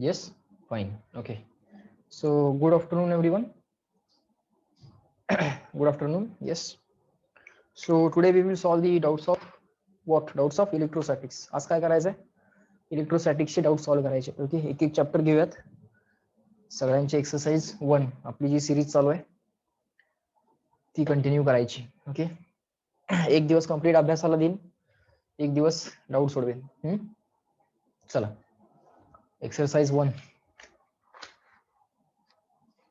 Yes, fine. Okay. So good afternoon, everyone. Good afternoon. Yes. So today we will solve the doubts of what? Doubts of electrostatics. आज काय करायचंय? इलेक्ट्रोस्टॅटिक्सचे doubt solve करायचे. Okay, एक एक chapter घेऊयात. सगळ्यांची exercise 1 आपली जी सिरीज चालू आहे ती कंटिन्यू करायची. ओके, एक दिवस कंप्लीट अभ्यासाला देईन, एक दिवस डाऊट सोडवेन. चला, एक्सरसाइज 1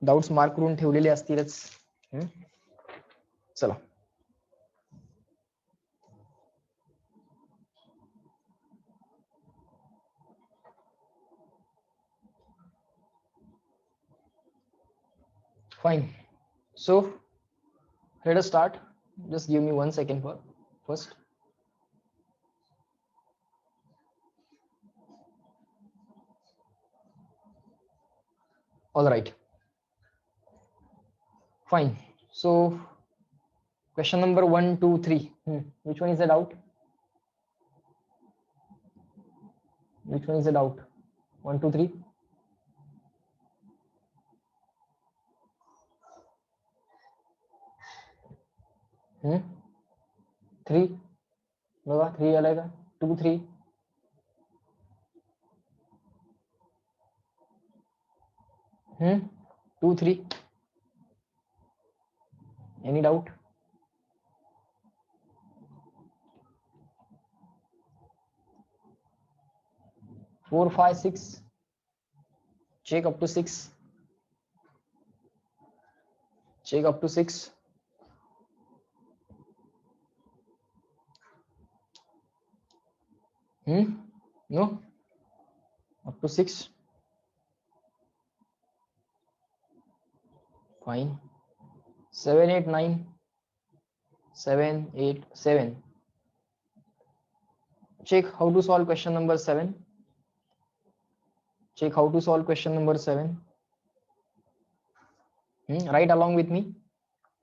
डाऊट्स मार्क करून ठेवलेले असतीलच. चला, fine. So let us start. Just give me 1 second for first. All right. Fine. So question number 1, 2, 3. Which one is the doubt? Which one is the doubt? 1, 2, 3. Three बघा, 3 आलाय का? 2, 3. 2, 3. Any doubt? Four, 5, 6. Check up to 6. Check up to 6. No? Up to 6. Fine. 7, 8, 9. 7, 8, 7. Check how to solve question number 7. Check how to solve question number 7. Write along with me.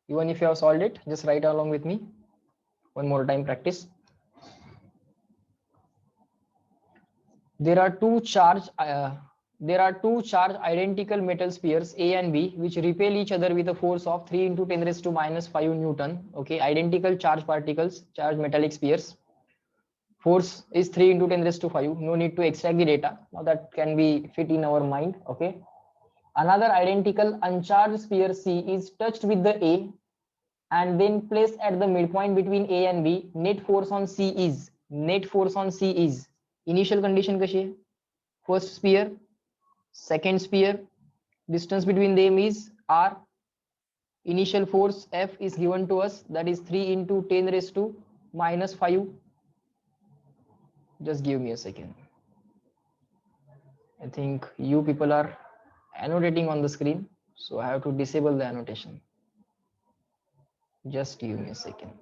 Even if you have solved it, just write along with me. One more time practice. There are two charged identical metal spheres A and B which repel each other with a force of 3 into 10 raised to minus 5 Newton. Okay, identical charged particles, charged metallic spheres. Force is 3 into 10 raised to 5. No need to extract the data. Now that can be fit in our mind. Okay. Another identical uncharged sphere C is touched with the A and then placed at the midpoint between A and B. Net force on C is initial condition कशी आहे? First sphere, second sphere, distance between them is r. Initial force F is given to us, that is 3 into 10 raised to minus 5. Just give me a second. I think you people are annotating on the screen, so I have to disable the annotation. Just give me a second.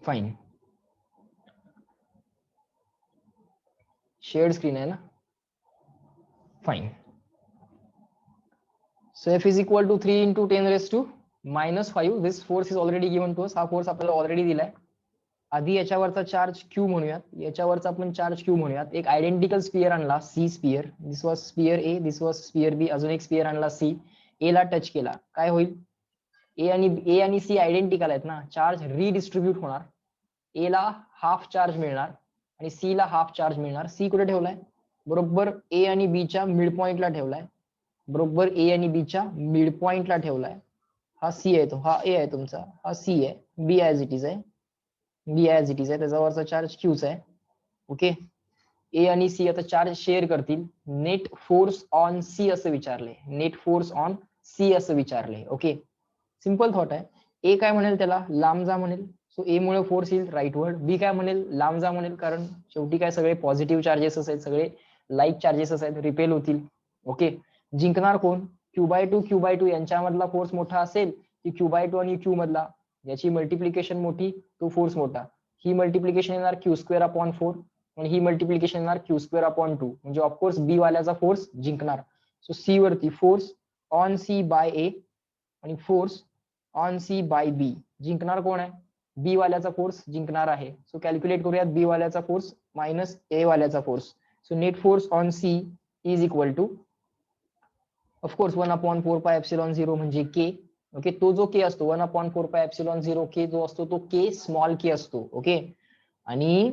Fine. Shared screen है ना? Fine. So F is equal to 3 into 10 raised to minus 5. This force is already given to us. हा force आपल्याला already दिलाय. आधी याच्यावरचा charge Q म्हणूयात, याच्यावरचा आपण charge Q म्हणूयात. एक आयडेंटिकल स्पियर आणला C sphere. This was sphere A, this was sphere B. अजून एक स्पियर आणला C. A ला टच केला, काय होईल? A आणि C आयडेंटिकल आहेत ना, चार्ज रिडिस्ट्रीब्यूट होणार. A ला हाफ चार्ज मिळणार आणि C ला हाफ चार्ज मिळणार. C कुठे ठेवलाय? बरोबर A आणि B च्या मिड पॉइंटला ठेवलाय. बरोबर A आणि B च्या मिड पॉइंटला ठेवलाय. हा C आहे, तो हा A आहे तुमचा, हा C आहे. B ऍज इट इज आहे, B ऍज इट इज आहे, त्याच्यावरचा चार्ज Qच आहे. ओके, A आणि C आता चार्ज शेअर करतील. नेट फोर्स ऑन C असं विचारले, नेट फोर्स ऑन C असं विचारले. ओके, सिंपल थॉट आहे. A काय म्हणेल, त्याला लांब जा म्हणेल, सो A मुळे फोर्स येईल राईटवर्ड. B काय म्हणेल, लांब जा म्हणेल, कारण शेवटी काय सगळे पॉझिटिव्ह चार्जेस आहेत, सगळे लाईक चार्जेस आहेत, रिपेल होतील. ओके, जिंकणार कोण? Q/2 Q/2 यांच्यामधला फोर्स मोठा असेल की Q/2 आणि Q मधला? याची मल्टिप्लिकेशन मोठी, तो फोर्स मोठा. ही मल्टिप्लिकेशन येणार Q²/4 आणि ही मल्टिप्लिकेशन येणार Q²/2. म्हणजे ऑफकोर्स B वाल्याचा फोर्स जिंकणार. सो C वरती force on C by A आणि force on C by B. जिंकणार कोण आहे? बी वाल्याचा फोर्स जिंकणार आहे. सो कॅल्क्युलेट करूयात बी वाल्याचा फोर्स मायनस ए वाल्याचा force. So net force on C is equal to of course 1/4πε0 म्हणजे के. ओके, तो जो के असतो 1/4πε0 के जो असतो तो के स्मॉल के असतो. ओके, आणि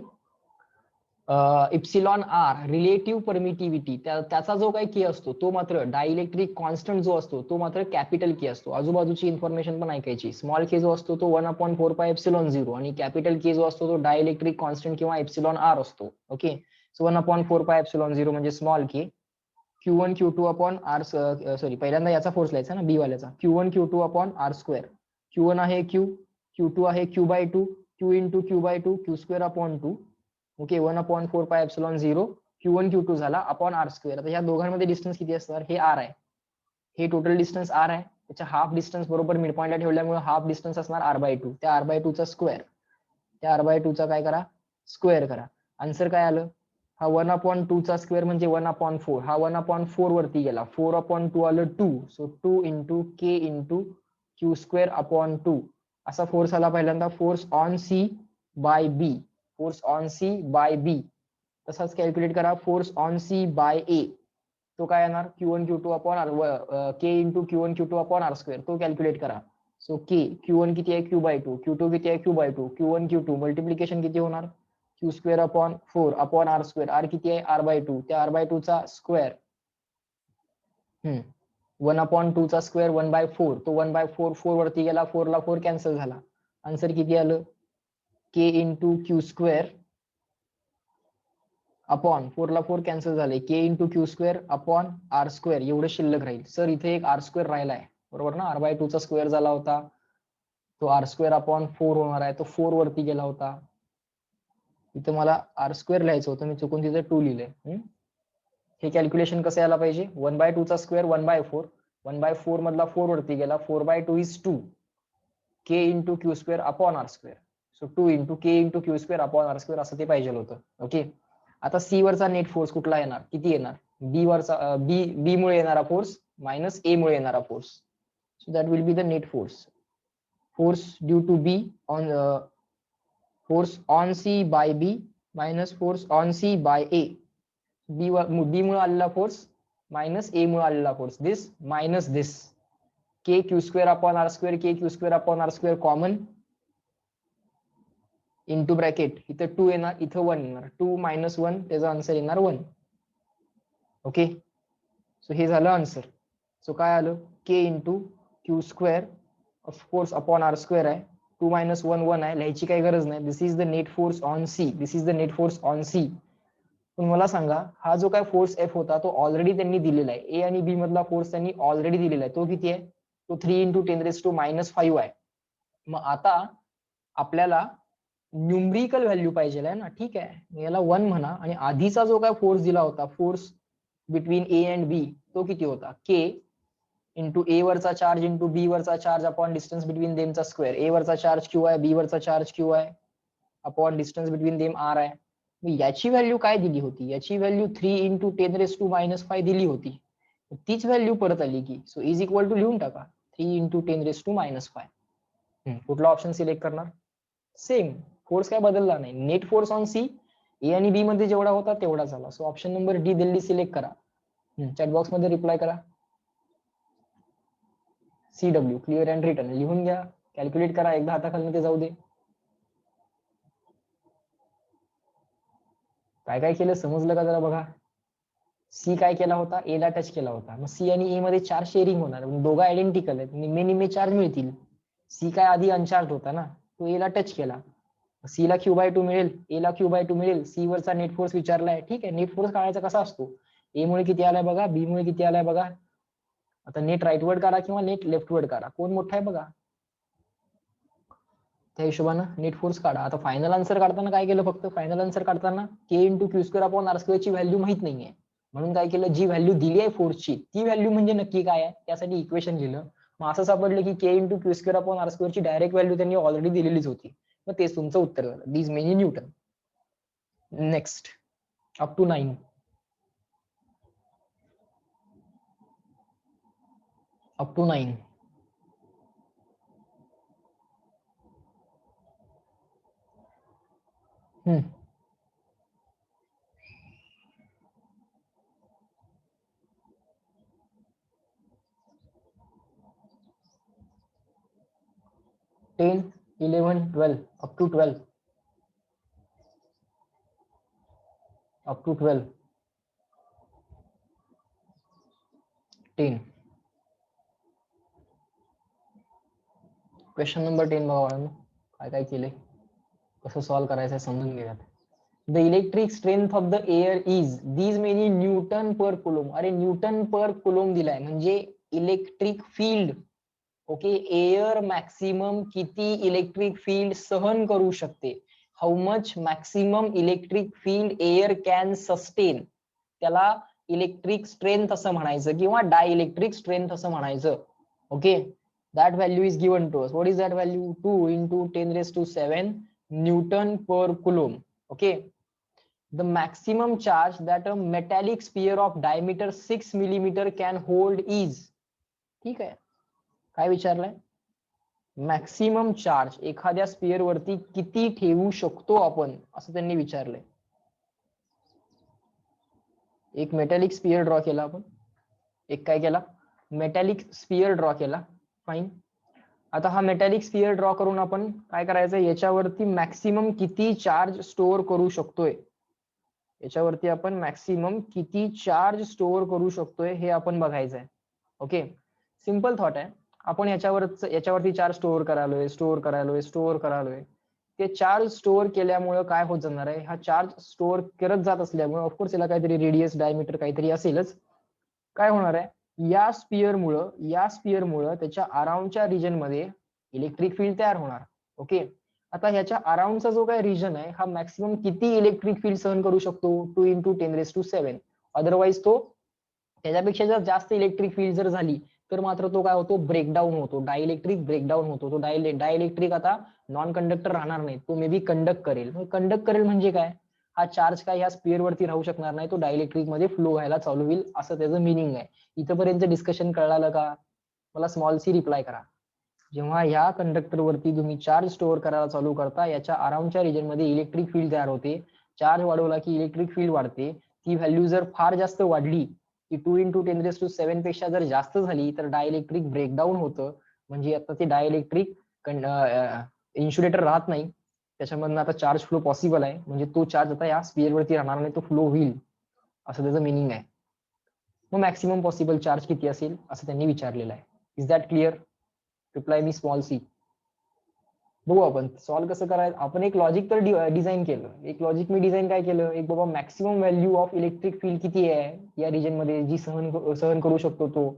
इप्सिलॉन आर रिलेटिव्ह परमिटिव्हिटी त्याचा जो काही के असतो तो मात्र डायइलेक्ट्रिक कॉन्स्टंट जो असतो तो मात्र कॅपिटल के असतो. आजूबाजूची इन्फॉर्मेशन पण ऐकायची. स्मॉल के जो असतो तो 1/4πε0 आणि कॅपिटल के जो असतो तो डायइलेक्ट्रिक कॉन्स्टंट किंवा इप्सिलॉन आर असतो. ओके, सो 1/4πε0 म्हणजे small K. Q1 Q2 upon R, sorry पहिल्यांदा याचा फोर्स लिहायचा ना बी वाल्याचा. Q1 Q2 upon R square. Q1 आहे Q, Q2 आहे Q/2, Q into Q/2 Q square upon 2. Okay, 1/4πε0 Q1 Q2 झाला अपॉन आर स्क्वेअर. आता ह्या दोघांमध्ये डिस्टन्स किती असणार? हे आर आहे, हे टोटल डिस्टन्स आर आहे. त्याच्या हाफ डिस्टन्स बरोबर मिड पॉईंटला ठेवल्यामुळे हाफ डिस्टन्स असणार r/2. त्या r/2 चा स्क्वेअर, त्या r/2 चा काय करा? स्क्वेअर करा. आन्सर काय आलं? हा 1/2 चा स्क्वेअर म्हणजे 1/4. हा 1/4 वरती गेला, 4/2 आलं 2. So 2 into K into Q square upon 2 असा फोर्स आला पहिल्यांदा. Force on C by B, force on C by B. तसाच कॅल्क्युलेट करा force on C by A. तो काय येणार? Q1 Q2 upon R, K into Q1 Q2 upon R square. तो calculate करा. सो के Q1 किती आहे? Q/2. Q2 किती आहे? Q/2. Q1 Q2 मल्टिप्लिकेशन किती होणार? Q square upon 4 upon R square. R किती आहे? r/2. त्या r/2 चा स्क्वेअर. 1/2 चा स्क्वेअर 1/4. तो 1/4 4 वरती गेला, 4 ला 4 कॅन्सल झाला. आन्सर किती आलं? K into Q square upon 4 ला 4 कॅन्सल झाले, K into Q square upon R square एवढं शिल्लक राहील. सर इथे एक आर स्क्वेअर राहिला आहे, बरोबर ना? r/2 चा स्क्वेअर झाला होता, तो आर स्क्वेअर अपॉन 4 होणार आहे, तो 4 वरती गेला होता. इथं मला आर स्क्वेअर लिहायचं होतं, मी चुकून तिथे 2 लिहिलंय. हे कॅल्क्युलेशन कसं यायला पाहिजे? 1/2 चा स्क्वेअर 1/4, 1/4 मधला 4 वरती गेला, 4/2 is 2, K into Q square upon R square. So 2 into K into Q square upon R square असं ते पाहिजे होतं. ओके, आता सी वरचा नेट फोर्स कुठला येणार? किती येणार? बी वरचा, बी मुळे येणारा फोर्स मायनस ए मुळे येणारा force. So that will be the net force. Force due to B on, force on C by B minus force on C by A. B मुळे आलेला फोर्स मायनस ए मुळे आलेला force. This minus this, K Q square upon R square, K Q square upon R square common into bracket. इथं 2 येणार, इथं 1 येणार. 2 - 1 त्याचा answer येणार 1. ओके, सो हे झालं आन्सर. सो काय आलं? K into Q square of course upon R square आहे. 2 - 1 1 आहे, लिहायची काही गरज नाही. This is the net force on C, this is the net force on C. पण मला सांगा, हा जो काय फोर्स एफ होता तो ऑलरेडी त्यांनी दिलेला आहे. ए आणि बी मधला फोर्स त्यांनी ऑलरेडी दिलेला आहे. तो किती आहे? तो 3 × 10⁻⁵ आहे. मग आता आपल्याला न्यूमरिकल व्हॅल्यू पाहिजे आहे ना. ठीक आहे, याला 1 म्हणा. आणि आधीचा जो काय फोर्स दिला होता, फोर्स बिटवीन ए अँड बी, तो किती होता? के इंटू ए वरचा चार्ज इंटू बी वरचा चार्ज अपॉन डिस्टन्स बिटवीन देमचा स्क्वेअर. ए वरचा चार्ज क्यू आहे, बी वरचा चार्ज क्यू आहे, upon distance between them R आहे. याची व्हॅल्यू काय दिली होती? याची व्हॅल्यू 3 × 10⁻⁵ दिली होती. तीच व्हॅल्यू परत आली की. सो इज इक्वल टू लिहून टाका 3 × 10⁻⁵. कुठला ऑप्शन सिलेक्ट करणार? सेम फोर्स काय बदलला नाही. नेट फोर्स ऑन सी ए आणि बी मध्ये जेवढा होता तेवढा झाला. So option number D Delhi select करा. चॅट बॉक्स मध्ये रिप्लाय करा. CW क्लिअर अँड रिटर्न लिहून घ्या, कॅल्क्युलेट करा, एकदा हाताखालून ते जाऊ दे. काय काय केलं समजलं का? जरा बघा. सी काय केला होता? ए ला टच केला होता. मग सी आणि ए मध्ये चार्ज शेअरिंग होणार, दोघं आयडेंटिकल आहेत, निम्मे निम्मे चार्ज मिळतील. सी काय आधी अनचार्ज होता ना, तो ए ला टच केला, सी ला Q/2 मिळेल, ए ला Q/2 मिळेल. सी वरचा नेट फोर्स विचारलाय. ठीक आहे, नेट फोर्स काढायचा कसा असतो? ए मुळे किती आलाय बघा, बी मुळे किती आलाय बघा. आता नेट राईटवर्ड काढा किंवा नेट लेफ्टवर्ड काढा, कोण मोठा आहे बघा. त्या हिशोबानं नेट फोर्स काढा. आता फायनल आन्सर काढताना काय केलं? फक्त फायनल आन्सर काढताना K into Q square upon R square ची व्हॅल्यू माहित नाहीये, म्हणून काय केलं? जी व्हॅल्यू दिली आहे फोर्सची ती व्हॅल्यू म्हणजे नक्की काय आहे त्यासाठी इक्वेशन लिहिलं. मग असं सापडलं की K into Q square upon R square ची डायरेक्ट व्हॅल्यू त्यांनी ऑलरेडी दिलेलीच होती. मग तेच तुमचं उत्तर झालं. These many newton. Next up to 9. Up to 9. 10, 11, 12, up to 12, up to 12, 10. Question number 10 बघा बाळांनो, काय काय केलंय, कसं सॉल्व्ह करायचं समजून घेऊयात. The electric strength of the air is these many Newton per coulomb. अरे न्यूटन पर कुलोम दिलाय म्हणजे electric field. Okay, air maximum किती इलेक्ट्रिक फील्ड सहन करू शकते, how much maximum electric field air can sustain, त्याला इलेक्ट्रिक स्ट्रेंथ असं म्हणायचं किंवा डायइलेक्ट्रिक स्ट्रेंथ असं म्हणायचं. Okay, that value is given to us. What is that value? 2 into 10 raised to 7 Newton per coulomb. Okay, the maximum charge that a metallic sphere of diameter 6 millimeter can hold is. ठीक आहे, काय विचारलंय, maximum charge एखाद्या sphere वरती किती ठेवू शकतो आपण असं त्यांनी विचारलंय. एक मेटॅलिक स्पियर ड्रॉ केला आपण, एक काय केला, मेटॅलिक स्पियर ड्रॉ केला. फाईन, आता हा मेटॅलिक स्पियर ड्रॉ करून आपण काय करायचं, याच्यावरती मॅक्सिमम किती चार्ज स्टोअर करू शकतोय, याच्यावरती आपण मॅक्सिमम किती चार्ज स्टोअर करू शकतोय हे आपण बघायचंय. ओके, सिंपल थॉट आहे, आपण याच्यावरती चार्ज स्टोअर करायलोय. ते चार्ज स्टोअर केल्यामुळे काय होत जाणार आहे, हा चार्ज स्टोअर करत जात असल्यामुळे ऑफकोर्स याला काहीतरी रेडियस डायमीटर काहीतरी असेलच. काय होणार आहे, या स्पियरमुळं त्याच्या अराउंडच्या रिजन मध्ये इलेक्ट्रिक फील्ड तयार होणार. ओके, आता ह्याच्या अराउंडचा जो काही रिजन आहे हा मॅक्सिमम किती इलेक्ट्रिक फील्ड सहन करू शकतो, 2 into 10 raised to 7. अदरवाईज तो त्याच्यापेक्षा जर जास्त इलेक्ट्रिक फील्ड जर झाली तर मात्र तो काय होतो, ब्रेकडाऊन होतो, डायइलेक्ट्रिक ब्रेकडाऊन होतो. तो डायइलेक्ट्रिक आता नॉन कंडक्टर राहणार नाही, तो मे बी कंडक्ट करेल म्हणजे काय, हा चार्ज काय ह्या स्पियर वरती राहू शकणार नाही, तो डायइलेक्ट्रिक मध्ये फ्लो व्हायला चालू होईल, असं त्याचं मिनिंग आहे. इथपर्यंत डिस्कशन कळालं का, मला स्मॉल सी रिप्लाय करा. जेव्हा ह्या कंडक्टर वरती तुम्ही चार्ज स्टोअर करायला चालू करता, याच्या अराउंडच्या रिजन मध्ये इलेक्ट्रिक फील्ड तयार होते, चार्ज वाढवला की इलेक्ट्रिक फील्ड वाढते. ती व्हॅल्यू जर फार जास्त वाढली की 2 into 10 raised to 7 पेक्षा जर जास्त झाली तर डायइलेक्ट्रिक ब्रेकडाऊन होतं, म्हणजे आता ते डायइलेक्ट्रिक इन्सुलेटर राहत नाही, त्याच्यामधून आता चार्ज फ्लो पॉसिबल आहे, म्हणजे तो चार्ज आता या स्पियर वरती राहणार नाही, तो फ्लो होईल, असं त्याचं मिनिंग आहे. मग मॅक्सिमम पॉसिबल चार्ज किती असेल असं त्यांनी विचारलेलं आहे. Is that clear? Reply me small C. बघू आपण सॉल्व्ह कसं करायचं. आपण एक लॉजिक तर डिझाईन केलं, एक लॉजिक मी डिझाईन काय केलं, एक बाबा maximum value of electric field किती आहे या रिजन मध्ये जी सहन करू शकतो तो,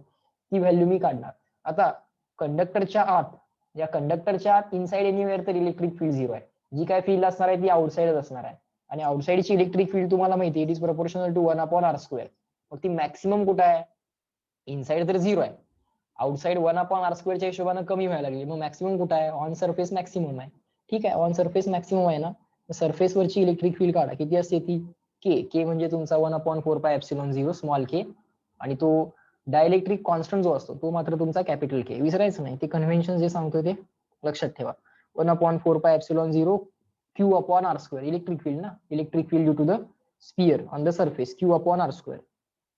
ती व्हॅल्यू मी काढणार. आता कंडक्टरच्या आत, या कंडक्टरच्या आत इनसाइड एनिवेअर तर इलेक्ट्रिक फील्ड 0 आहे, जी काय फील्ड असणार आहे ती आउटसाइडच असणार आहे, आणि आउटसाइडची इलेक्ट्रिक फील्ड तुम्हाला माहिती आहे, it is proportional to 1/r². मग ती मॅक्सिमम कुठं आहे, इनसाइड तर 0 आहे, आउटसाइड 1/r² च्या हिशोबाने कमी व्हायला लागली, मग मॅक्सिमम कुठं आहे, ऑन सरफेस मॅक्सिमम आहे. ठीक आहे, ऑन सरफेस मॅक्सिमम आहे ना, सरफेस वरची इलेक्ट्रिक फील्ड काढा, किती असते ती, के म्हणजे तुमचा 1/4πε0 स्मॉल के, आणि तो डायइलेक्ट्रिक कॉन्स्टंट जो असतो तो मात्र तुमचा कॅपिटल के. विसरायचं नाही, ते कन्व्हेन्शन जे सांगतोय ते लक्षात ठेवा. 1/4πε0 Q/r², इलेक्ट्रिक फील्ड ना, electric field due to the sphere on the surface,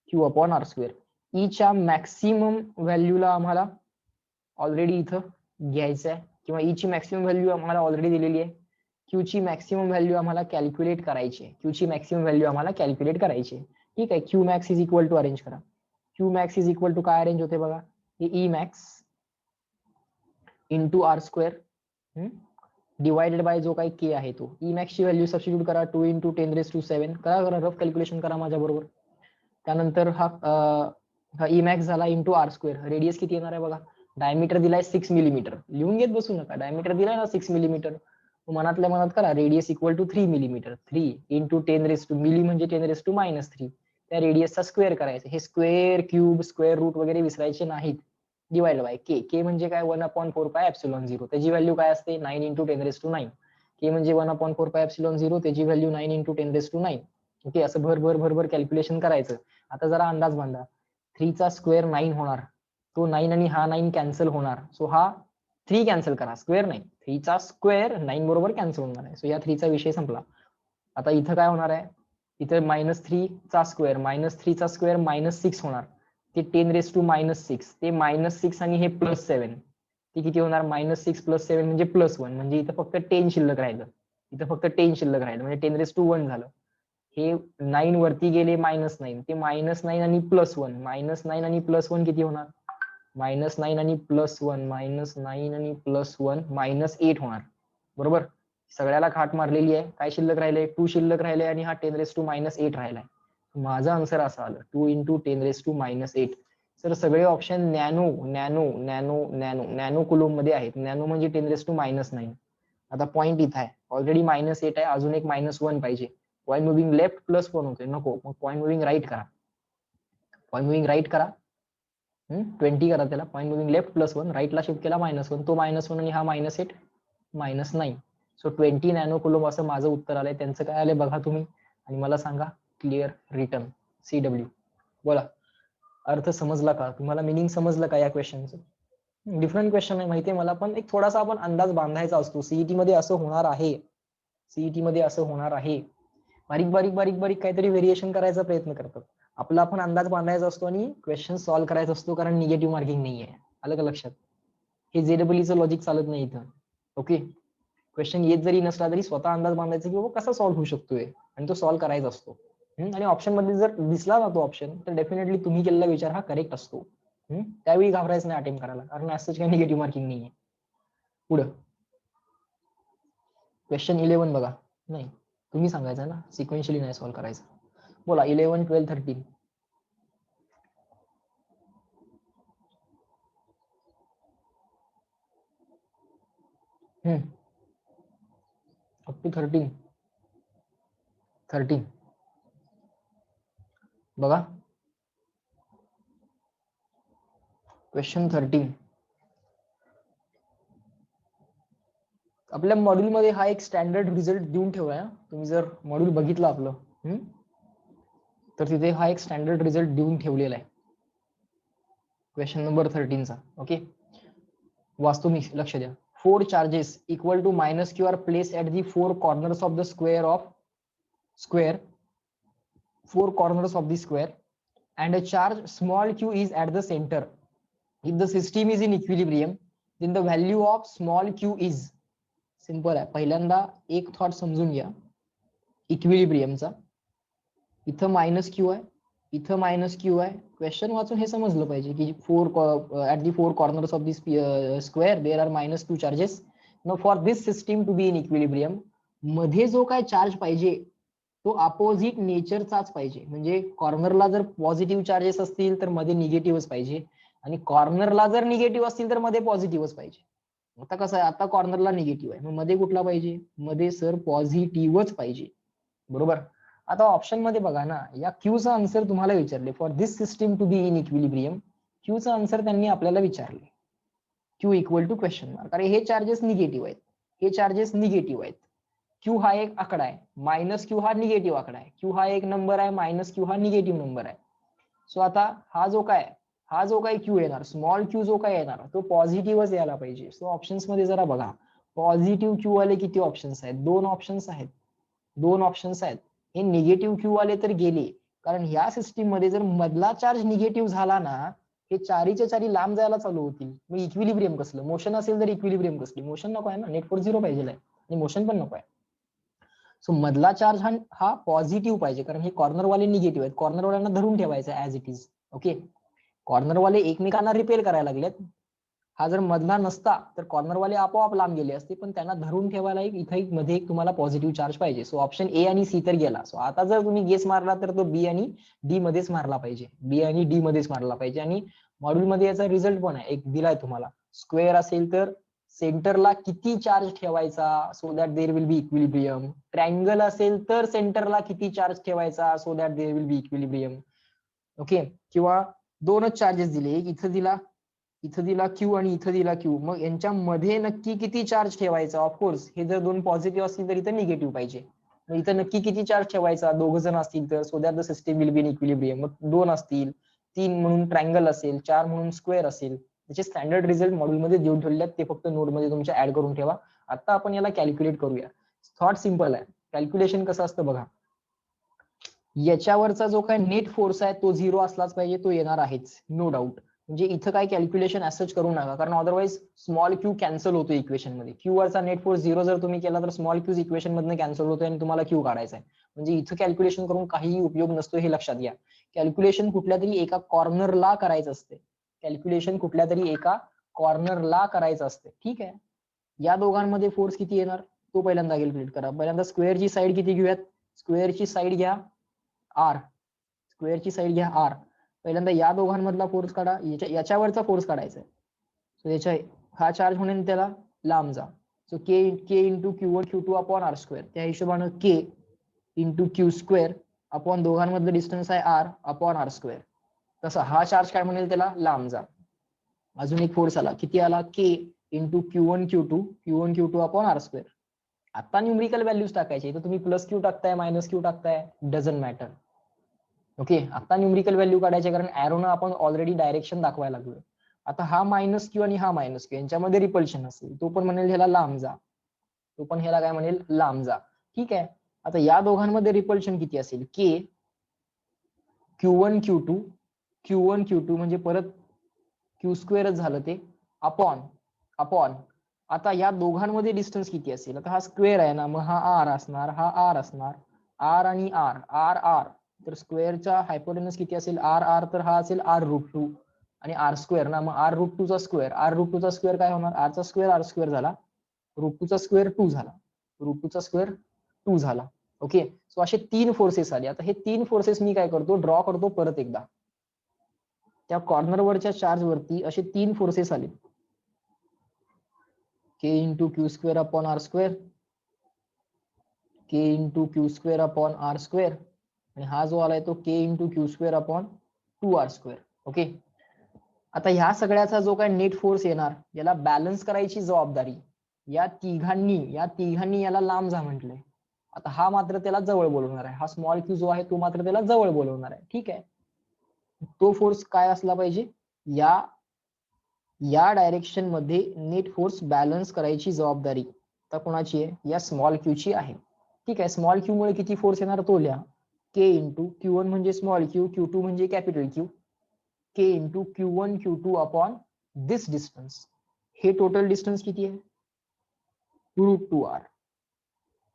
Q/r². ईच्या मॅक्सिमम व्हॅल्यूला आम्हाला ऑलरेडी इथं घ्यायचं आहे, किंवा ईची मॅक्सिमम व्हॅल्यू आम्हाला ऑलरेडी दिलेली आहे. क्यूची मॅक्सिमम व्हॅल्यू आम्हाला कॅल्क्युलेट करायची आहे, ठीक आहे. Q max is equal to, arrange करा, Q max is equal to काय अरेंज होते बघा, हे E max into r², divided by जो काही के आहे तो, ई मॅक्स ची व्हॅल्यू सबस्टिट्यूट करा, 2 into 10 raised to 7 करा, रफ कॅल्क्युलेशन करा माझ्या बरोबर. त्यानंतर हा ई मॅक्स झाला इंटू r², रेडियस किती येणार आहे बघा, डायमीटर दिलाय 6 मिलीमीटर, लिहून घेत बसू नका, डायमीटर दिलाय ना 6 मिलीमीटर, मनातल्या मनात करा, radius equal to 3 millimetre, 3 into 10 raised to, milli म्हणजे 10 raised to -3, त्या रेडियसचा स्क्वेअर करायचं, हे स्क्वेअर क्यूब स्क्वेअर रूट वगैरे विसरायचे नाहीत. डिवाइड बाय के म्हणजे काय, 1/4πε0, त्याची व्हॅल्यू काय असते, 9 into 10 raised to 9, के म्हणजे 1/4πε0, त्याची value 9 into 10 raised to 9. Okay, असं भर कॅल्क्युलेशन करायचं. आता जरा अंदाज बांधा, 3 चा स्क्वेअर 9 होणार, तो 9 आणि हा 9 कॅन्सल होणार, सो हा 3 कॅन्सल करा, स्क्वेअर नाही, 3 चा स्क्वेअर 9 बरोबर कॅन्सल होणार आहे, सो या 3 चा विषय संपला. आता इथं काय होणार आहे, इथं -3 चा स्क्वेअर -6 होणार, ते 10⁻⁻6, ते -6 आणि हे +7, ते किती होणार, -6 + 7 म्हणजे +1, म्हणजे इथं फक्त 10 शिल्लक राहिलं, इथं फक्त 10 शिल्लक राहिलं म्हणजे 10⁻1 झालं. हे 9 वरती गेले -9, ते -9 आणि +1, -9 आणि +1 किती होणार, -9 आणि +1, -9 आणि +1 -8 होणार, बरोबर. सगळ्याला खाट मारलेली आहे, काय शिल्लक राहिले, 2 शिल्लक राहिले आणि हा 10⁻8 राहिलाय. माझा आन्सर असा आलं 2 × 10⁻8. सर सगळे option nano nano nano nano nano coulomb मध्ये आहेत. नॅनो म्हणजे 10⁻9. आता पॉईंट इथं आहे, ऑलरेडी -8 आहे, अजून एक -1 पाहिजे. पॉईंट मुव्हिंग लेफ्ट +1 होते, नको, मग पॉईंट मुव्हिंग राईट करा, पॉईंट मुव्हिंग राईट करा, 20 करा त्याला, पॉईंट मुव्हिंग लेफ्ट +1, राईटला शिफ्ट केला -1, तो -1 आणि हा -8 -9. सो 20 नॅनो कुलोम असं माझं उत्तर आलंय. त्यांचं काय आलंय बघा तुम्ही आणि मला सांगा. Clear return CW. बोला, अर्थ समजला का तुम्हाला, मिनिंग समजलं का या क्वेश्चनचं. डिफरंट क्वेश्चन आहे माहितीये मला, पण एक थोडासा आपण अंदाज बांधायचा असतो. सीईटी मध्ये असं होणार आहे, सीईटी मध्ये असं होणार आहे, बारीक बारीक बारीक बारीक काहीतरी व्हेरिएशन करायचा प्रयत्न करतात. आपला आपण अंदाज बांधायचा असतो आणि क्वेश्चन सॉल्व्ह करायचा असतो, कारण निगेटिव्ह मार्किंग नाहीये. आलं का लक्षात. हे जेडब्ल्यूचं लॉजिक चालत नाही इथं. ओके, क्वेश्चन येत जरी नसला तरी स्वतः अंदाज बांधायचा की बाबा कसा सॉल्व्ह होऊ शकतोय, आणि तो सॉल्व्ह करायचा असतो. आणि ऑप्शन मध्ये जर दिसला ना तो ऑप्शन, तर डेफिनेटली तुम्ही केलेला विचार हा करेक्ट असतो. त्यावेळी घाबरायचं नाही अटेम्प्ट करायला, कारण असंच काही निगेटिव्ह मार्किंग नाहीये. पुढं क्वेश्चन 11 बघा. नाही, तुम्ही सांगायचं ना, सिक्वेन्शियली नाही सॉल्व्ह करायचं. बोला 11, 12, 13. अप टू 13 बघा. क्वेश्चन 13 आपल्या मॉड्यूल मध्ये हा एक स्टँडर्ड रिझल्ट देऊन ठेवलाय. तुम्ही जर मॉड्यूल बघितलं आपलं, तर तिथे हा एक स्टँडर्ड रिझल्ट देऊन ठेवलेला आहे क्वेश्चन नंबर 13चा. ओके, वास्तू मी, लक्ष द्या. 4 charges equal to -q are placed at the 4 corners of the square, 4 corners of the square, and a charge small q is at the center. If the system is in equilibrium, then the value of small q is. Simple आहे. पहिल्यांदा एक thought समजून घ्या इक्विलिब्रियमचा. इथं -q आहे, इथं -q आहे. Question वाचून हे समजलं पाहिजे की at the 4 corners of this square there are -2 charges. Now for this system to be in equilibrium, मध्ये जो काय चार्ज पाहिजे तो अपोजिट नेचरचाच पाहिजे. म्हणजे कॉर्नरला जर पॉझिटिव्ह चार्जेस असतील तर मध्ये निगेटिव्हच पाहिजे, आणि कॉर्नरला जर निगेटिव्ह असतील तर मध्ये पॉझिटिव्हच पाहिजे. आता कसं आहे, आता कॉर्नरला निगेटिव्ह आहे, मग मध्ये कुठला पाहिजे, मध्ये सर पॉझिटिव्हच पाहिजे, बरोबर. आता ऑप्शन मध्ये बघा ना, या क्यूचा आन्सर तुम्हाला विचारले, for this system to be in equilibrium. क्यूचा आन्सर त्यांनी आपल्याला विचारले, Q equal to question mark. अरे हे चार्जेस निगेटिव्ह आहेत, हे चार्जेस निगेटिव्ह आहेत. क्यू हा एक आकडा आहे, -q हा निगेटिव्ह आकडा आहे, क्यू हा एक नंबर आहे, -q हा निगेटिव्ह नंबर आहे. सो आता हा जो काही क्यू येणार, स्मॉल क्यू जो काय येणार, तो पॉझिटिव्हच यायला पाहिजे. सो ऑप्शन्स मध्ये जरा बघा, पॉझिटिव्ह क्यू वाले किती ऑप्शन्स आहेत, 2 ऑप्शन्स आहेत, 2 ऑप्शन्स आहेत. हे निगेटिव्ह क्यू वाले तर गेले, कारण ह्या सिस्टीम मध्ये जर मधला चार्ज निगेटिव्ह झाला ना, हे चारीच्या चारी लांब जायला चालू होतील. मग इक्विलिब्रियम कसलं, मोशन असेल तर इक्विलिब्रियम कसली, मोशन नको आहे ना, नेट फोर्स 0 पाहिजे आणि मोशन पण नको आहे. सो मधला चार्ज हा पॉझिटिव्ह पाहिजे, कारण हे कॉर्नरवाले निगेटिव्ह आहेत, कॉर्नरवाल्यांना धरून ठेवायचं ऍज इट इज. ओके, कॉर्नरवाले एकमेकांना रिपेल करायला लागलेत. हा जर मधला नसता तर कॉर्नरवाले आपोआप लांब गेले असते, पण त्यांना धरून ठेवायला इथं मध्ये एक तुम्हाला पॉझिटिव्ह चार्ज पाहिजे. सो ऑप्शन ए आणि सी तर गेला. सो आता जर तुम्ही गेस मारला तर तो बी आणि डी मध्येच मारला पाहिजे, बी आणि डी मध्येच मारला पाहिजे. आणि मॉड्यूल मध्ये याचा रिझल्ट पण आहे, एक दिलाय तुम्हाला. स्क्वेअर असेल तर सेंटरला किती चार्ज ठेवायचा so that there will be equilibrium. Triangle असेल तर सेंटरला किती चार्ज ठेवायचा so that there will be equilibrium. Okay, किंवा दोनच चार्जेस दिले, एक इथं दिला क्यू आणि इथं दिला क्यू, मग यांच्यामध्ये नक्की किती चार्ज ठेवायचा. ऑफकोर्स हे जर दोन पॉझिटिव्ह असतील तर इथं निगेटिव्ह पाहिजे. मग इथं नक्की किती चार्ज ठेवायचा, 2 जण असतील तर, so that the system will be in equilibrium. मग 2 असतील, 3 म्हणून ट्रायंगल असेल, 4 म्हणून स्क्वेअर असेल. त्याचे स्टँडर्ड रिझल्ट मॉड्यूल मध्ये देऊन ठेवले आहेत, ते फक्त नोट मध्ये तुमच्या ऍड करून ठेवा. आता आपण याला कॅल्क्युलेट करूया. थॉट सिंपल आहे. कॅल्क्युलेशन कसं असतं बघा, याच्यावरचा जो काय नेट फोर्स आहे तो 0 असलाच पाहिजे, तो येणार आहेच, नो डाऊट. म्हणजे इथं काय कॅल्क्युलेशन असंच करू नका, कारण अदरवाईज स्मॉल क्यू कॅन्सल होतो इक्वेशन मध्ये. क्यू वरचा नेट फोर्स 0 जर तुम्ही केला तर स्मॉल क्यूज इक्वेशन मधनं कॅन्सल होतो आणि तुम्हाला क्यू काढायचा आहे. म्हणजे इथं कॅल्क्युलेशन करून काहीही उपयोग नसतो, हे लक्षात घ्या. कॅल्क्युलेशन कुठल्या तरी एका कॉर्नरला करायचं असते. कॅल्क्युलेशन कुठल्या तरी एका कॉर्नरला करायचं असते, ठीक आहे. या दोघांमध्ये फोर्स किती येणार तो पहिल्यांदा कॅल्क्युलेट करा. पहिल्यांदा स्क्वेअरची साईड किती घेऊयात, स्क्वेअरची साईड घ्या आर, स्क्वेअरची साईड घ्या आर. पहिल्यांदा या दोघांमधला फोर्स काढा, याच्यावरचा फोर्स काढायचा आहे. सो याच्या हा चार्ज म्हणून त्याला लांब जा. So K into Q one Q two upon R square, त्या हिशोबानं K into Q square upon दोघांमधलं डिस्टन्स आहे आर अपॉन आर स्क्वेअर. तसा हा चार्ज काय म्हणेल त्याला लांब जा. अजून एक फोर्स आला, किती आला, K into Q one Q two upon R square. आता न्यूमरिकल व्हॅल्यूज टाकायचे, तर तुम्ही प्लस क्यू टाकताय मायनस क्यू टाकताय, डझंट मॅटर. ओके, आता न्यूमरिकल व्हॅल्यू काढायचे, कारण एरोनं आपण ऑलरेडी डायरेक्शन दाखवायला लागलोय. आता हा मायनस क्यू आणि हा मायनस क्यू यांच्यामध्ये रिपल्शन असेल, तो पण म्हणेल ह्याला लांब जा, तो पण ह्याला काय म्हणेल लांब जा, ठीक आहे. आता या दोघांमध्ये रिपल्शन किती असेल, के क्यू वन क्यू टू म्हणजे परत क्यू स्क्वेअरच झालं ते, अपॉन अपॉन आता या दोघांमध्ये डिस्टन्स किती असेल, आता हा स्क्वेअर आहे ना, मग हा आर असणार, हा आर असणार, आर आणि आर आर आर, तर स्क्वेअरचा हायपोटेनस किती असेल, आर आर, तर हा असेल आर रूट टू आणि आर स्क्वेअर ना, मग आर रूट टू चा स्क्वेअर, आर रूट टू चा स्क्वेअर काय होणार, आर चा स्क्वेअर आर स्क्वेअर झाला, रूट टू चा स्क्वेअर 2 झाला, रूट टू चा स्क्वेअर 2 झाला. ओके, सो असे 3 फोर्सेस आले. आता हे 3 फोर्सेस मी काय करतो, ड्रॉ करतो परत एकदा. त्या कॉर्नरवरच्या चार्ज वरती असे 3 फोर्सेस आले, K into Q square upon R square, K into Q square upon R square, आणि हा जो आलाय तो K into Q square upon 2r square. Okay, आता ह्या सगळ्याचा जो काय नेट फोर्स येणार, याला बॅलन्स करायची जबाबदारी या तिघांनी याला लांब जा म्हटलंय. आता हा मात्र त्याला जवळ बोलवणार आहे, हा स्मॉल क्यू जो आहे तो मात्र त्याला जवळ बोलवणार आहे, ठीक आहे. तो फोर्स काय असला पाहिजे, या डायरेक्शन मध्ये नेट फोर्स बॅलन्स करायची जबाबदारी तर कोणाची आहे, या स्मॉल क्यू ची आहे, ठीक आहे. स्मॉल क्यू मुळे किती फोर्स येणार तो लिहा, के इंटू क्यू वन म्हणजे स्मॉल क्यू, क्यू टू म्हणजे capital Q, K into Q one Q two upon this distance. हे टोटल डिस्टन्स किती आहे, रूट टू आर,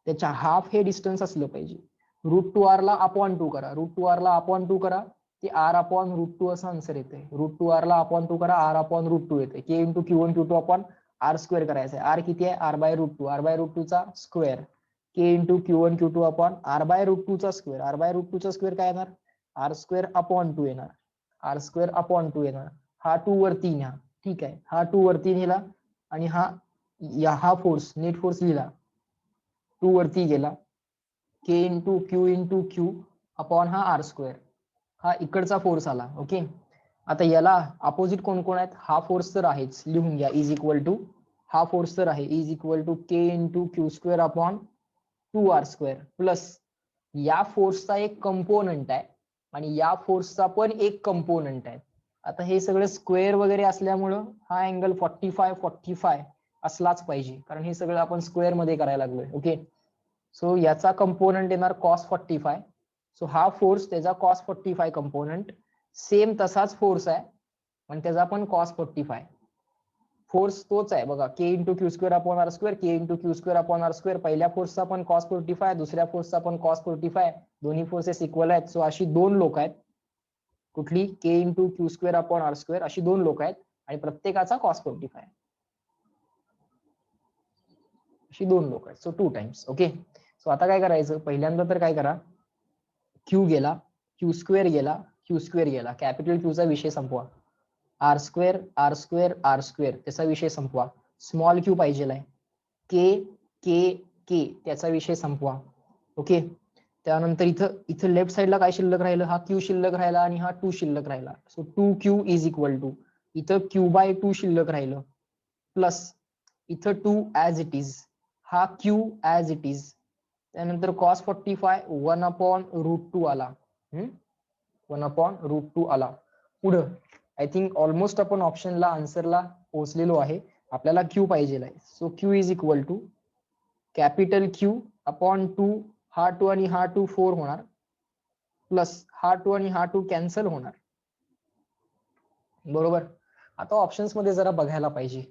त्याच्या हाफ हे डिस्टन्स असलं पाहिजे. रूट टू आर ला अपॉन 2 करा, रूट टू आर ला अपॉन 2 करा, ते आर अपॉन रूट टू असं आन्सर येते. रूट टू आर ला अपॉन 2 करा, आर अपॉन रूट टू येते. K into Q one Q two upon R square करायचं आहे. आर किती आहे, आर बाय रूट टू चा square, K into Q one Q two upon R by root two चा square, R by root two चा square काय येणार, R square upon 2 येणार, आर स्क्वेअर अपॉन 2 येणार. हा 2 वरती न्या, ठीक आहे, हा 2 वरती नेला आणि हा फोर्स नेट फोर्स लिहिला, 2 वरती गेला, के इंटू क्यू अपॉन हा आर स्क्वेअर, हा इकडचा फोर्स आला. ओके, आता याला अपोजिट कोण कोण आहेत, हा फोर्स तर आहेच, लिहून घ्या, इज इक्वल टू हा फोर्स तर आहे, is equal to K into Q square upon 2r square, plus या फोर्सचा एक कंपोनंट आहे आणि या फोर्सचा पण एक कंपोनंट आहे. आता हे सगळं स्क्वेअर वगैरे असल्यामुळं हा अँगल 45 असलाच पाहिजे, कारण हे सगळं आपण स्क्वेअर मध्ये करायला लागलोय. ओके, सो याचा कंपोनंट येणार cos 45, सो हा फोर्स त्याचा cos 45 कंपोनंट, सेम तसाच फोर्स आहे पण त्याचा पण cos 45, फोर्स तोच आहे बघा, K into Q square upon R square, K into Q square upon R square, पहिल्या फोर्सचा पण cos 45, दुसऱ्या फोर्सचा पण cos 45, दोन्ही फोर्सेस इक्वल आहेत. सो अशी दोन लोक आहेत, कुठली, K into Q square upon R square, अशी दोन लोक आहेत आणि प्रत्येकाचा cos 45, अशी दोन लोक आहेत, सो 2 टाइम्स. ओके, सो आता काय करायचं, पहिल्यांदा तर काय करा, क्यू गेला, क्यू स्क्वेअर गेला, कॅपिटल क्यूचा विषय संपवा, आर स्क्वेअर त्याचा विषय संपवा, स्मॉल क्यू पाहिजे, के के के त्याचा विषय संपवा. ओके, त्यानंतर इथं लेफ्ट साइडला काय शिल्लक राहिलं, हा क्यू शिल्लक राहिला आणि हा 2 शिल्लक राहिला. So 2q is equal to, इथं q बाय 2 शिल्लक राहिलं, प्लस इथं 2 ऍज इट इज, हा q ऍज इट इज, त्यानंतर cos 45 1 अपॉन रूट 2 आला, 1 अपॉन रूट 2 आला. पुढं आय थिंक ऑलमोस्ट आपण ऑप्शनला आन्सरला पोहोचलेलो आहे, आपल्याला क्यू पाहिजे आहे. So Q is equal to capital Q upon 2, हा 2 आणि हा 2 4 होणार, प्लस हा 2 आणि हा 2 कॅन्सल होणार, बरोबर. आता ऑप्शन्स मध्ये जरा बघायला पाहिजे.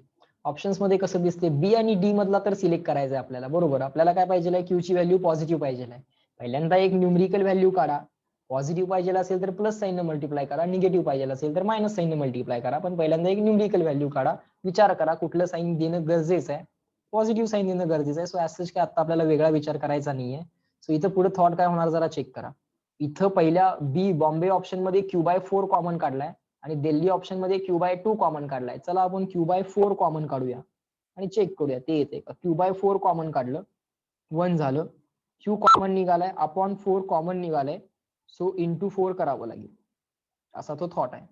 ऑप्शन्स मध्ये कसं दिसते, बी आणि डी मधला तर सिलेक्ट करायचा आहे आपल्याला, बरोबर. आपल्याला काय पाहिजे, क्यू ची व्हॅल्यू पॉझिटिव्ह पाहिजे आहे. पहिल्यांदा एक न्यूमरिकल व्हॅल्यू काढा. पॉझिटिव्ह पाहिजे असेल तर प्लस साईन मल्टिप्लाय करा, निगेटिव्ह पाहिजे असेल तर मायनस साईन मल्टिप्लाय करा. पण पहिल्यांदा एक न्यूमरिकल व्हॅल्यू काढा, विचार करा कुठलं साईन देणं गरजेचं आहे. पॉझिटिव्ह साईन देणं गरजेचं आहे. सो ऍज काय आता आपल्याला वेगळा विचार करायचा नाहीये. सो इथं पुढे थॉट काय होणार जरा चेक करा. इथं पहिल्या बी बॉम्बे ऑप्शन मध्ये Q/4 कॉमन काढलाय आणि दिल्ली ऑप्शन मध्ये Q/2 कॉमन काढलाय. चला आपण Q/4 कॉमन काढूया आणि चेक करूया ते येते का. Q/4 कॉमन काढलं, 1 झालं. Q कॉमन निघालाय, अपॉन 4 कॉमन निघालाय, सो इंटू 4 करावं लागेल, असा तो थॉट आहे.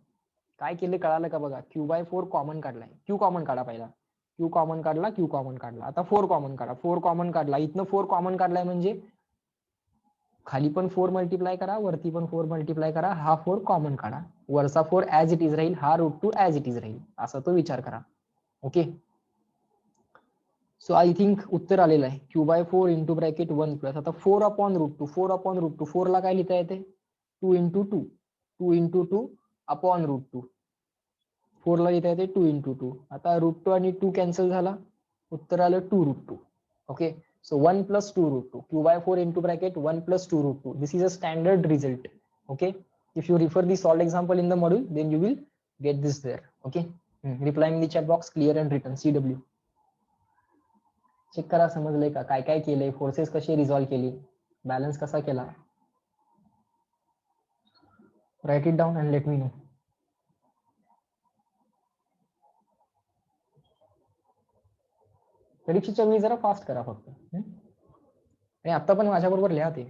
काय केलं कळालं का बघा. Q/4 कॉमन काढलाय, Q कॉमन काढा पहिला, Q कॉमन काढला, Q कॉमन काढला. आता 4 कॉमन काढा, 4 कॉमन काढला. इथनं 4 कॉमन काढलाय म्हणजे खाली पण 4 मल्टिप्लाय करा, वरती पण 4 मल्टिप्लाय करा, हा 4 कॉमन काढा, वरचा 4 ऍज इट इज राहील, हा √2 ऍज इट इज राहील, असा तो विचार करा. ओके. सो आय थिंक उत्तर आलेलं आहे. Q/4 इंटू ब्रॅकेट 1 प्लस, आता 4 अपॉन √2, 4 अपॉन √2, 4 ला काय लिहिता येते, 2 इंटू 2, 2 इंटू 2 अपॉन √2, 4 ला लिहिता येते 2 इंटू 2. आता √2 आणि 2 कॅन्सल झाला, उत्तर आलं 2√2. Okay. So 1 plus 2 √2, Q/4 into bracket 1 plus 2 √2. This is a standard result. Okay. If you refer the solved example in the module, then you will get this there. Okay. Reply in the chat box, clear and written. CW. Check करा समजलंय का, काय काय केलंय, forces कशी resolve केली, balance कसा केला. Write it down and let me know. परीक्षेच्या वेळी जरा फास्ट करा फक्त, आणि आता पण माझ्या बरोबर लिहा ते,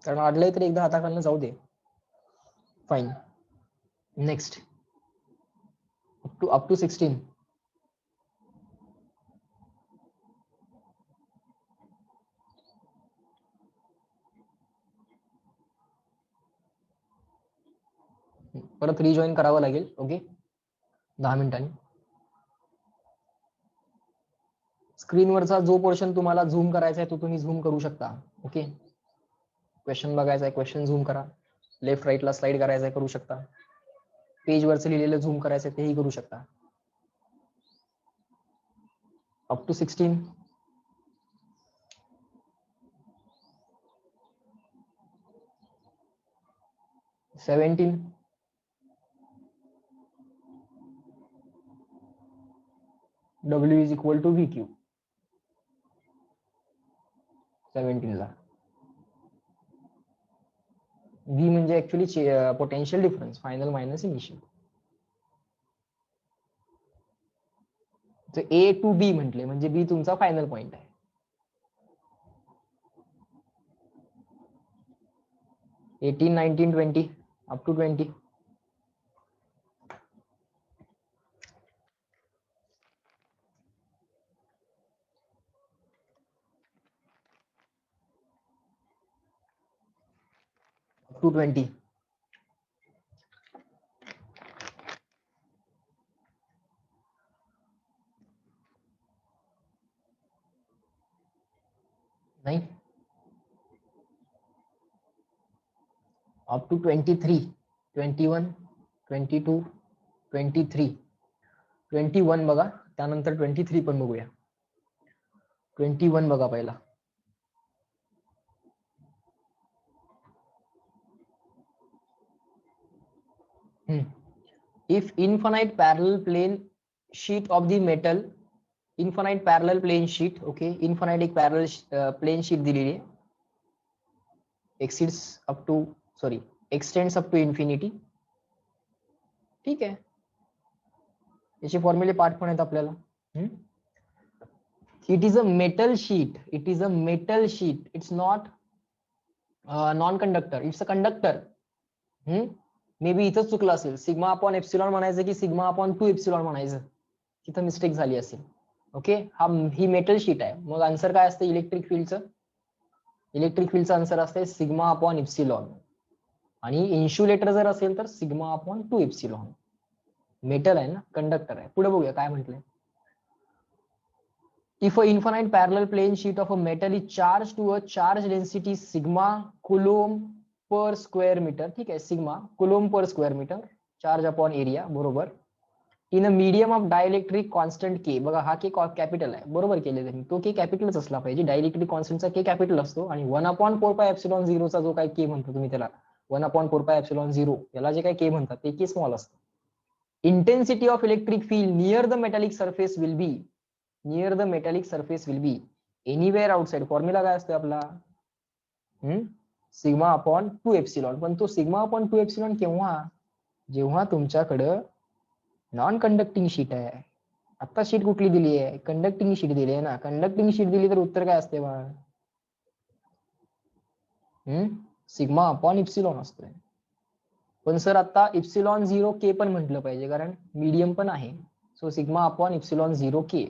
कारण अडलंय तर एकदा हाताखालनं जाऊ दे. फाईन. Next up to 16. परत रिजॉईन करावं लागेल. ओके, 10 मिनिटांनी. स्क्रीनवरचा जो पोर्शन तुम्हाला झूम करायचा आहे तो तुम्ही झूम करू शकता. ओके. क्वेश्चन बघायचा आहे, क्वेश्चन झूम करा. लेफ्ट राईटला स्लाइड करायचा आहे, करू शकता. पेजवरचं लिहिलेलं झूम करायचं आहे, तेही करू शकता. Up to 16. Seventeen. W is equal to VQ. 17 ला V म्हणजे actually potential difference, final minus initial. A to B म्हटले म्हणजे B तुमचा फायनल पॉइंट आहे. 18, 19, 20 अप टू 20. up to 20. नाही, up to 23, 21, 22, 23, 21 बघा, त्यानंतर 23 पण बघूया. 21 बघा पहिला. If infinite parallel plane sheet of the metal, infinite parallel plane sheet, okay, infinite एक parallel plane sheet दिलेली आहे, exceeds up to, sorry, extends up to infinity. ठीक आहे, याचे फॉर्म्युले पाठ पण आहेत आपल्याला. It is a metal sheet. It is a metal sheet. It's not non-conductor. It's a conductor. May be इथंच चुकलं असेल. सिग्मा अपॉन एप्सिलॉन म्हणायचं की सिग्मा अपॉन 2 एप्सिलॉन म्हणायचं, तिथं मिस्टेक झाली असेल. ओके. ही मेटल शीट आहे. मग आन्सर काय असतं इलेक्ट्रिक फील्डचं? इलेक्ट्रिक फील्डचं आन्सर असते सिग्मा अपॉन एप्सिलॉन. आणि इन्सुलेटर जर असेल तर सिग्मा अपॉन 2 एप्सिलॉन. मेटल आहे ना, कंडक्टर आहे. पुढे बघूया काय म्हटलंय. If a infinite parallel plane sheet of a metal is charged to a charge density sigma coulomb per square meter, ठीक आहे, sigma coulomb per square meter, charge upon area, बरोबर, in a medium of dielectric constant K, बघा हा के capital आहे, बरोबर केले त्यांनी, तो के कॅपिटलच असला पाहिजे, डायइलेक्ट्रिक कॉन्स्टंटचा के कॅपिटल असतो, आणि 1/4πε झिरोचा जो काही के म्हणतो तुम्ही त्याला 1/4πε0 याला जे काही के म्हणतात ते के स्मॉल असतं. Intensity of electric field near the metallic surface will be, near the metallic surface will be anywhere outside, formula काय असतो आपला, सिग्मा अपॉन 2ε, पण तो सिग्मा अपॉन 2ε केव्हा, जेव्हा तुमच्याकडं नॉन कंडक्टिंग शीट आहे. आता शीट कुठली दिली आहे, कंडक्टिंग शीट दिली आहे ना, कंडक्टिंग शीट दिली तर उत्तर काय असते बा, सिग्मा अपॉन इप्सिलॉन असतोय. पण सर आता इप्सिलॉन 0 के पण म्हटलं पाहिजे कारण मीडियम पण आहे, so sigma upon epsilon 0 K.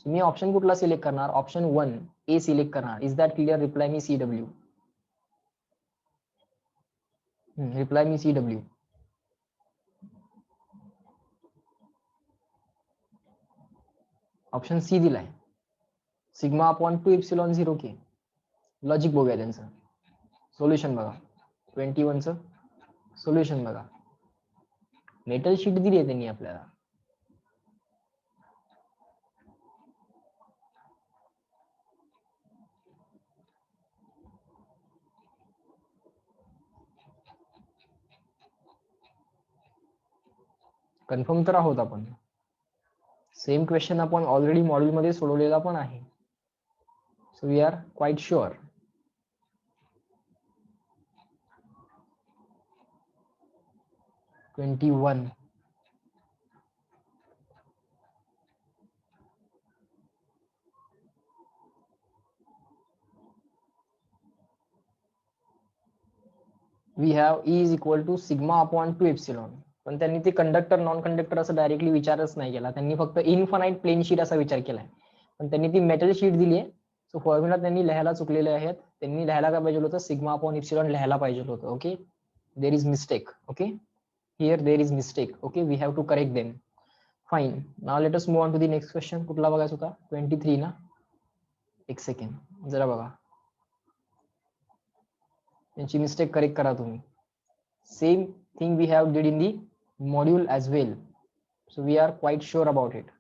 मी ऑप्शन कुठला सिलेक्ट करणार, ऑप्शन 1 ए सिलेक्ट करणार. Is that clear, reply me CW, reply me CW. Option C दिलाय, सिग्मा अपॉन 2ε0 के. लॉजिक बघूया त्यांचं, सोल्युशन बघा, 21चं सोल्युशन बघा. मेटल शीट दिली आहे त्यांनी आपल्याला, कन्फर्म तर आहोत आपण, सेम क्वेश्चन आपण ऑलरेडी मॉड्यूल मध्ये सोडवलेला पण आहे, so we are quite sure. Twenty one, we have E is equal to sigma upon 2ε, पण त्यांनी ते कंडक्टर नॉन कंडक्टर असं डायरेक्टली विचारच नाही केला, त्यांनी फक्त इनफानाइट प्लेन शीट असा विचार केलाय, पण त्यांनी ती मेटल शीट दिली आहे, सो फॉर्म्युला त्यांनी लिहायला चुकलेले आहेत, त्यांनी लिहायला काय पाहिजे होतं, सिग्मा अपॉन इप्सिलॉन लिहायला पाहिजे होतं. Okay, there is mistake, okay, here there is mistake, okay, we have to correct them. Fine, now let us move on to the next question. कुठला बघायचा होता, 23 ना, एक सेकंड जरा बघा, त्यांची मिस्टेक करेक्ट करा तुम्ही. Same thing we have did in the module as well, so we are quite sure about it.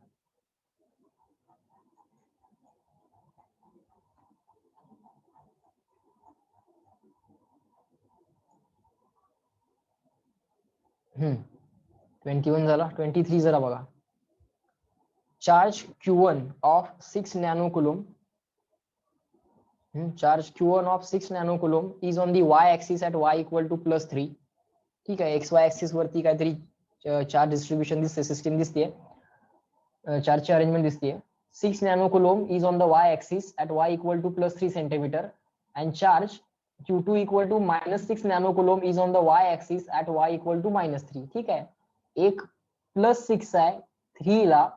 हम्म 21 झाला, 23 जरा बघा. Charge Q1 of 6 nano coulomb, charge Q1 of 6 nano coulomb is on the y axis at y equal to +3. ठीक आहे, XY axis वरती काहीतरी charge distribution दिसते, system दिसते, चार्जची अरेंजमेंट दिसते. 6 nano coulomb is on the y axis at y equal to +3 centimeter and charge Q2 equal to -6 nano coulomb is on the y axis at y equal to -3. ठीक आहे, एक +6 आहे 3 ला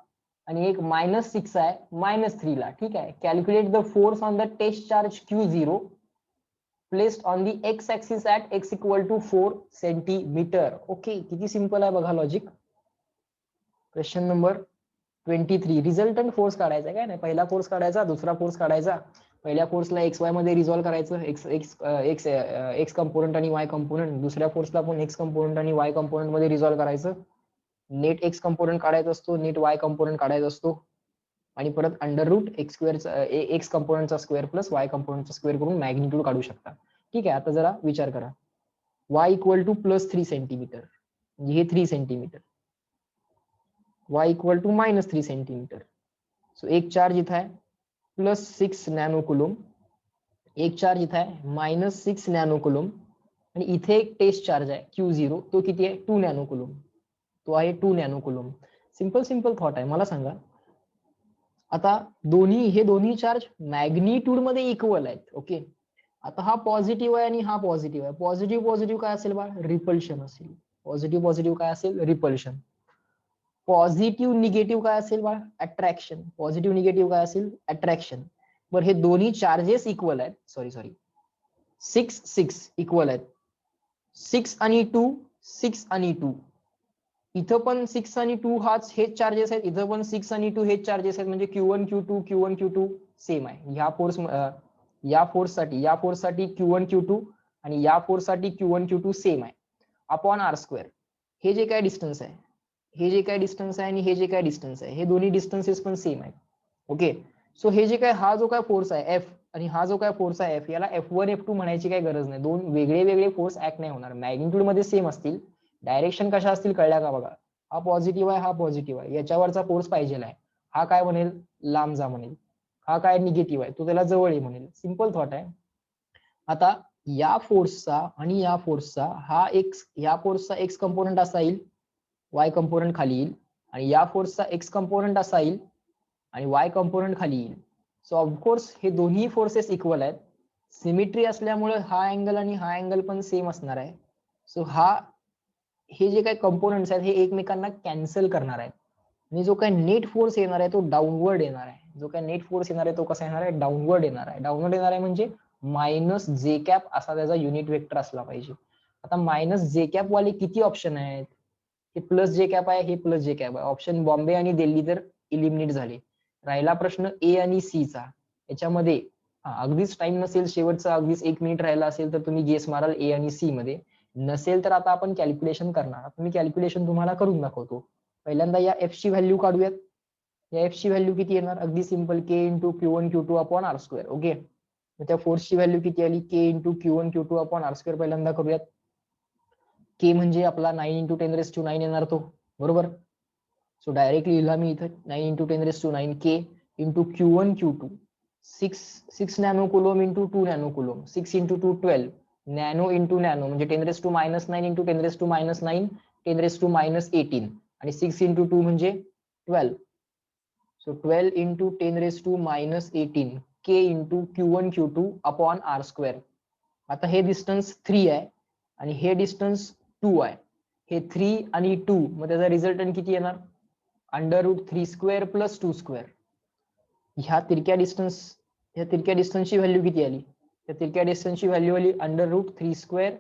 आणि एक -6 आहे -3 ला. ठीक आहे, calculate the force on the test charge Q0 placed on the X axis at x equal to 4 centimetre. Okay, किती सिंपल आहे बघा logic. Question number 23, resultant force काढायचा, काय नाही, पहिला फोर्स काढायचा, दुसरा फोर्स काढायचा. पहिल्या फोर्सला XY मध्ये रिझॉल्व्ह करायचं, एक्स कंपोनंट आणि वाय कंपोनंट, दुसऱ्या फोर्सला पण एक्स कंपोनंट आणि वाय कंपोनंट मध्ये रिझॉल्व्ह करायचं. नेट एक्स कंपोनंट काढायचा असतो, नेट वाय कंपोनंट काढायचा असतो, आणि परत अंडर रूट एक्स स्क्वेअरचा एक्स कंपोनंटचा स्क्वेअर प्लस वाय कंपोनंटचा स्क्वेअर करून मॅग्निट्यूड काढू शकता. ठीक आहे, आता जरा विचार करा, y इक्वल टू +3 सेंटीमीटर, म्हणजे हे 3 centimetre, y equal to -3 centimetre. So एक चार्ज इथं आहे +6 नॅनो कुलम, एक चार्ज इथं आहे -6 नॅनो कुलम, आणि इथे एक टेस्ट चार्ज आहे Q0, तो किती आहे 2 नॅनो कुलम, तो आहे 2 nano coulomb. Simple simple thought आहे. मला सांगा आता हे दोन्ही चार्ज मॅग्निट्यूड मध्ये इक्वल आहेत. ओके, आता हा पॉझिटिव्ह आहे आणि हा पॉझिटिव्ह आहे, पॉझिटिव्ह पॉझिटिव्ह काय असेल बा, रिपल्शन असेल, पॉझिटिव्ह पॉझिटिव्ह काय असेल, रिपल्शन. पॉझिटिव्ह निगेटिव्ह काय असेल बा, अट्रॅक्शन, पॉझिटिव्ह निगेटिव्ह काय असेल, अट्रॅक्शन. बरं, हे दोन्ही चार्जेस इक्वल आहेत, सॉरी 6 6 इक्वल आहेत, 6 आणि 2 6 आणि 2, इथं पण 6 आणि 2 हेच चार्जेस आहेत, इथं पण 6 आणि 2 हेच चार्जेस आहेत, म्हणजे Q1 Q2 Q1 Q2 same आहे. या फोर्स साठी Q1 Q2 आणि या फोर्स साठी Q1 Q2 सेम आहे अपॉन आर स्क्वेअर. हे जे काय डिस्टन्स आहे, हे जे काय डिस्टन्स आहे आणि हे जे काय डिस्टन्स आहे, हे दोन्ही डिस्टन्सेस पण सेम आहेत. ओके, सो हे जे काय हा जो काय फोर्स आहे एफ आणि हा जो काय फोर्स आहे एफ, याला F1 F2 म्हणायची काही गरज नाही. दोन वेगळे वेगळे फोर्स ऍक्ट नाही होणार, मॅग्निट्यूड मध्ये सेम असतील, डायरेक्शन कशा असतील कळल्या का बघा. हा पॉझिटिव्ह आहे, हा पॉझिटिव्ह आहे, याच्यावरचा फोर्स पाहिजे आहे. हा काय म्हणेल, लांब जा म्हणेल. हा काय निगेटिव्ह आहे, तो त्याला जवळ ये म्हणेल. सिंपल थॉट आहे. आता या फोर्सचा आणि या फोर्सचा या फोर्सचा एक्स कंपोनंट असा येईल, वाय कंपोनंट खाली येईल, आणि या फोर्सचा एक्स कंपोनंट असा येईल आणि वाय कंपोनंट खाली येईल. सो ऑफकोर्स हे दोन्ही फोर्सेस इक्वल आहेत. सिमेट्री असल्यामुळे हा अँगल आणि हा अँगल पण सेम असणार आहे. सो हे जे काही कंपोनंट्स आहेत हे एकमेकांना कॅन्सल करणार आहेत, आणि जो काही नेट फोर्स येणार आहे तो डाऊनवर्ड येणार आहे. जो काही नेट फोर्स येणार आहे तो कसा येणार आहे, डाऊनवर्ड येणार आहे. डाऊनवर्ड येणार आहे म्हणजे मायनस जे कॅप असा त्याचा युनिट वेक्टर असला पाहिजे. आता मायनस जे कॅप वाले किती ऑप्शन आहेत, हे प्लस जे कॅप आहे, हे प्लस जे कॅप आहे. ऑप्शन बॉम्बे आणि दिल्ली तर इलिमिनेट झाले. राहिला प्रश्न ए आणि सी चा. याच्यामध्ये अगदीच टाइम नसेल, शेवटचा अगदीच 1 मिनिट राहिला असेल तर तुम्ही गेस माराल ए आणि सी मध्ये. नसेल तर आता आपण कॅल्क्युलेशन करणार. मी कॅल्क्युलेशन तुम्हाला करून दाखवतो. पहिल्यांदा या एफ ची व्हॅल्यू काढूयात. या एफ ची व्हॅल्यू किती येणार, अगदी simple, K into Q1 Q2 upon R square. Okay, त्या फोर्सची व्हॅल्यू किती आली, K into Q1 Q2 upon R square. पहिल्यांदा करूयात. के म्हणजे आपला 9 × 10⁻⁹ येणार तो, बरोबर. सो डायरेक्टली लिहिला मी इथं 9 × 10⁻⁹ K into Q1 Q2, 6 nano coulomb into 2 nano coulomb, 6 into 2 12 nano into nano म्हणजे 10⁻⁻9 इंटू 10⁻⁻9 10⁻18, आणि 6 इंटू 2 म्हणजे 12. So 12 into 10⁻⁻18 K into Q1 Q2 upon R square. आता हे डिस्टन्स 3 आहे आणि हे डिस्टन्स 2 आहे. हे 3 आणि 2 मग त्याचा रिझल्टंट किती येणार, √3² प्लस 2². ह्या तिरक्या डिस्टन्सची व्हॅल्यू किती आली, त्या तिरक्या डिस्टन्सची व्हॅल्यू आली √3²